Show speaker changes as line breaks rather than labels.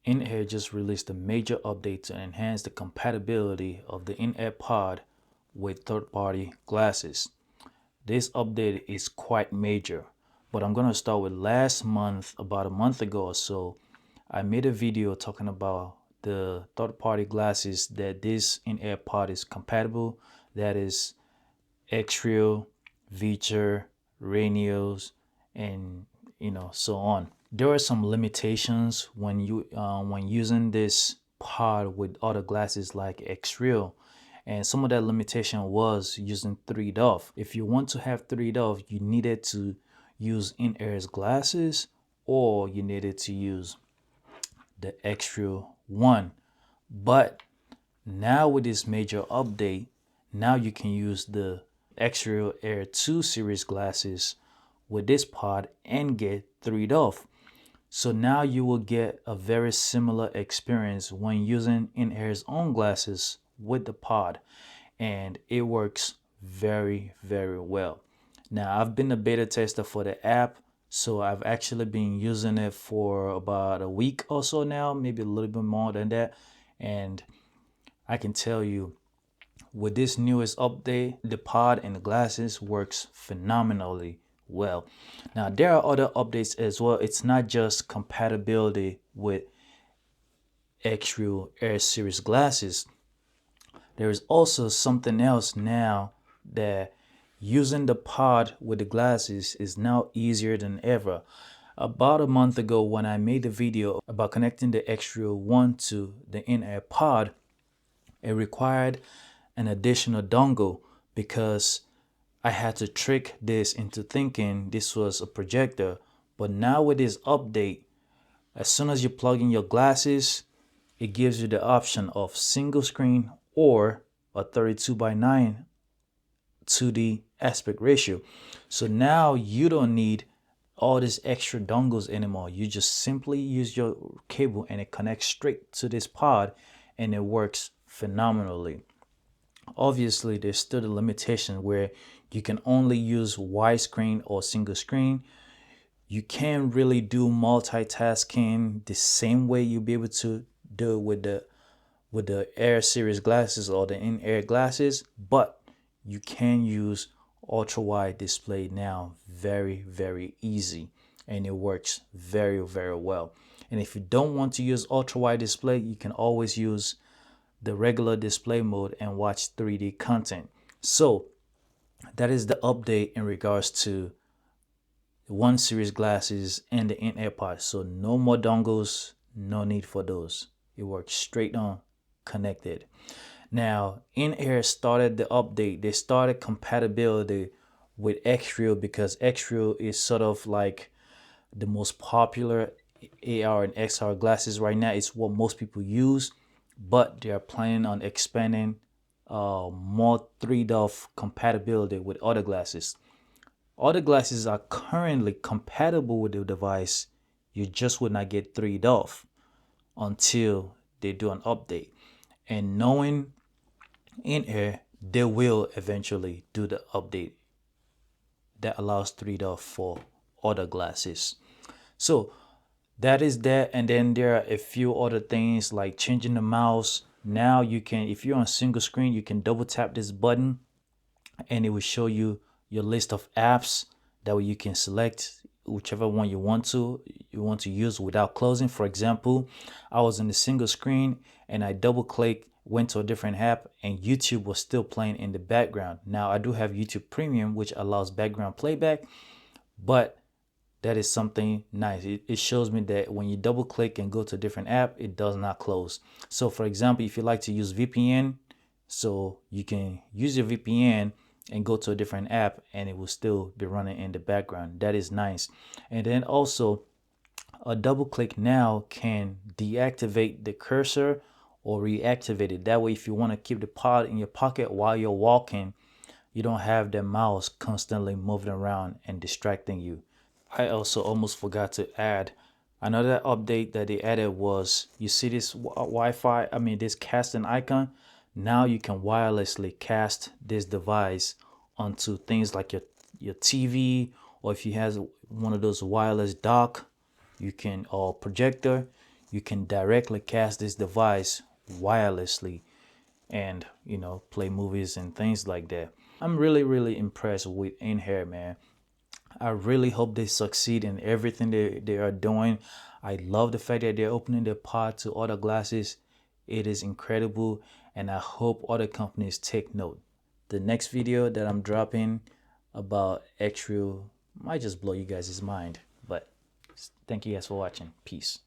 INAIR just released a major update to enhance the compatibility of the INAIR Pod with third-party glasses. This update is quite major, but I'm going to start with last month. About a month ago or so, I made a video talking about the third-party glasses that this INAIR Pod is compatible. That is X-Ray, Viture, Ranios, and so on. There are some limitations when using this pod with other glasses like X-Ray, and some of that limitation was using 3D. If you want to have 3D, you needed to use INAIR's glasses, or you needed to use the X-Ray one. But now with this major update, now you can use the X-Ray Air 2 series glasses with this pod and get 3D. So now you will get a very similar experience when using INAIR's own glasses with the pod, and it works very, very well. Now, I've been a beta tester for the app, so I've actually been using it for about a week or so now, maybe a little bit more than that. And I can tell you, with this newest update, the pod and the glasses works phenomenally well. Now, there are other updates as well. It's not just compatibility with X-Ray Air Series glasses. There is also something else now, that using the pod with the glasses is now easier than ever. About a month ago, when I made the video about connecting the X-Ray 1 to the INAIR Pod, it required an additional dongle because I had to trick this into thinking this was a projector. But now with this update, as soon as you plug in your glasses, it gives you the option of single screen or a 32:9 2D aspect ratio. So now you don't need all these extra dongles anymore. You just simply use your cable and it connects straight to this pod, and it works phenomenally. Obviously, there's still the limitation where you can only use widescreen or single screen. You can't really do multitasking the same way you'll be able to do it with the Air series glasses or the INAIR glasses, but you can use ultra wide display now very, very easy, and it works very, very well. And if you don't want to use ultra wide display, you can always use the regular display mode and watch 3D content. So that is the update in regards to the 1 series glasses and the INAIR Pod. So no more dongles, no need for those. It works straight on connected. Now, INAIR started the update. They started compatibility with X-Ray because X-Ray is sort of like the most popular AR and XR glasses right now. It's what most people use, but they are planning on expanding more 3D compatibility with other glasses. Other glasses are currently compatible with the device. You just would not get 3D until they do an update. And knowing INAIR, they will eventually do the update that allows 3D for other glasses. So that is that. And then there are a few other things like changing the mouse. Now you can, if you're on single screen, you can double tap this button and it will show you your list of apps. That way you can select whichever one you want to use without closing. For example, I was in the single screen and I double click, went to a different app, and YouTube was still playing in the background. Now I do have YouTube Premium, which allows background playback, but that is something nice. It shows me that when you double click and go to a different app, it does not close. So for example, if you like to use VPN, so you can use your VPN and go to a different app and it will still be running in the background. That is nice. And then also a double click now can deactivate the cursor or reactivate it. That way, if you want to keep the pod in your pocket while you're walking, you don't have the mouse constantly moving around and distracting you. I also almost forgot to add another update that they added was, you see this Wi-Fi, this casting icon. Now you can wirelessly cast this device onto things like your TV, or if you have one of those wireless dock, you can, or projector, you can directly cast this device wirelessly and, you know, play movies and things like that. I'm really impressed with INAIR, man. I really hope they succeed in everything they are doing. I love the fact that they're opening their pod to other glasses. It is incredible, and I hope other companies take note. The next video that I'm dropping about X-Ray might just blow you guys' mind, but thank you guys for watching. Peace.